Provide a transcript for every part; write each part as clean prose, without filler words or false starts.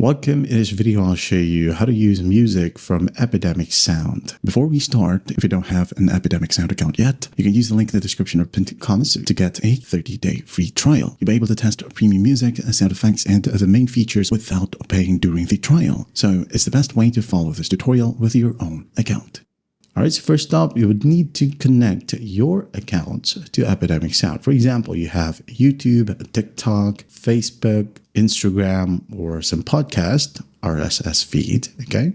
Welcome. In this video, I'll show you how to use music from Epidemic Sound. Before we start, if you don't have an Epidemic Sound account yet, you can use the link in the description or pinned comments to get a 30-day free trial. You'll be able to test premium music, sound effects, and other main features without paying during the trial. So it's the best way to follow this tutorial with your own account. Alright, so first up, you would need to connect your accounts to Epidemic Sound. For example, you have YouTube, TikTok, Facebook, Instagram, or some podcast RSS feed, okay?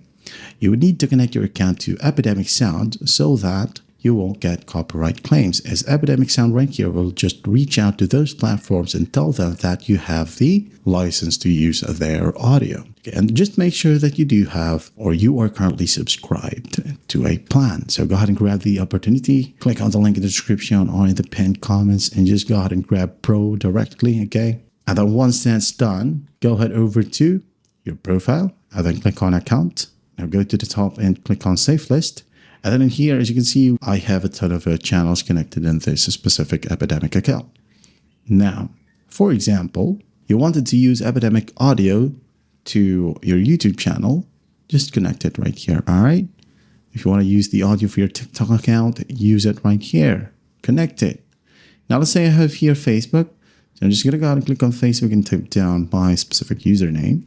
You would need to connect your account to Epidemic Sound so that you won't get copyright claims, as Epidemic Sound right here will just reach out to those platforms and tell them that you have the license to use their audio. Okay, and just make sure that you do have, or you are currently subscribed to a plan. So go ahead and grab the opportunity, click on the link in the description or in the pinned comments, and just go ahead and grab Pro directly, okay? And then once that's done, go ahead over to your profile, and then click on Account. Now go to the top and click on Save List. And then in here, as you can see, I have a ton of channels connected in this specific Epidemic account. Now, for example, you wanted to use Epidemic audio to your YouTube channel, just connect it right here, all right? If you want to use the audio for your TikTok account, use it right here, connect it. Now let's say I have here Facebook. So I'm just going to go ahead and click on Facebook and type down my specific username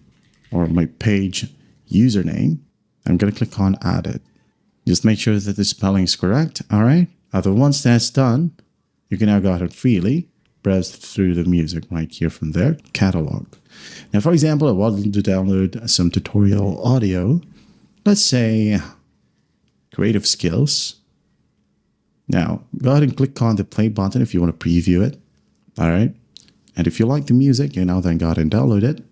or my page username. I'm going to click on Add It. Just make sure that the spelling is correct, all right? Once that's done, you can now go ahead and freely browse through the music right here from there, catalog. Now, for example, I wanted to download some tutorial audio. Let's say creative skills. Now, go ahead and click on the play button if you want to preview it, all right? And if you like the music, you now then go ahead and download it.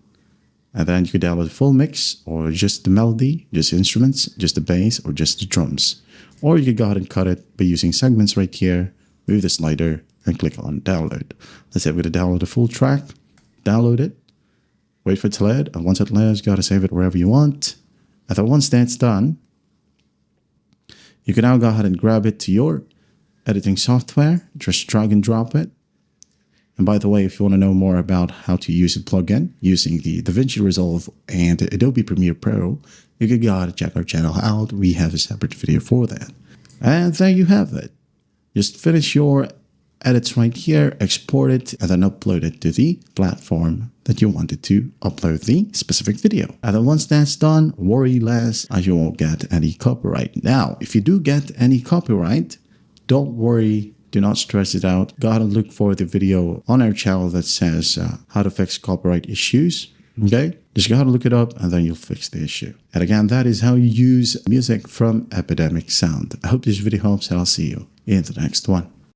And then you could download the full mix or just the melody, just instruments, just the bass, or just the drums. Or you could go ahead and cut it by using segments right here, move the slider, and click on download. Let's say we're going to download the full track, download it, wait for it to load, and once it loads, you got to save it wherever you want. And then once that's done, you can now go ahead and grab it to your editing software, just drag and drop it. And by the way, if you want to know more about how to use a plugin using the DaVinci Resolve and Adobe Premiere Pro, you can go ahead and check our channel out. We have a separate video for that. And there you have it. Just finish your edits right here, export it, and then upload it to the platform that you wanted to upload the specific video. And then once that's done, worry less, as you won't get any copyright. Now, if you do get any copyright, don't worry. Do not stress it out. Go ahead and look for the video on our channel that says how to fix copyright issues. Okay? Just go ahead and look it up and then you'll fix the issue. And again, that is how you use music from Epidemic Sound. I hope this video helps and I'll see you in the next one.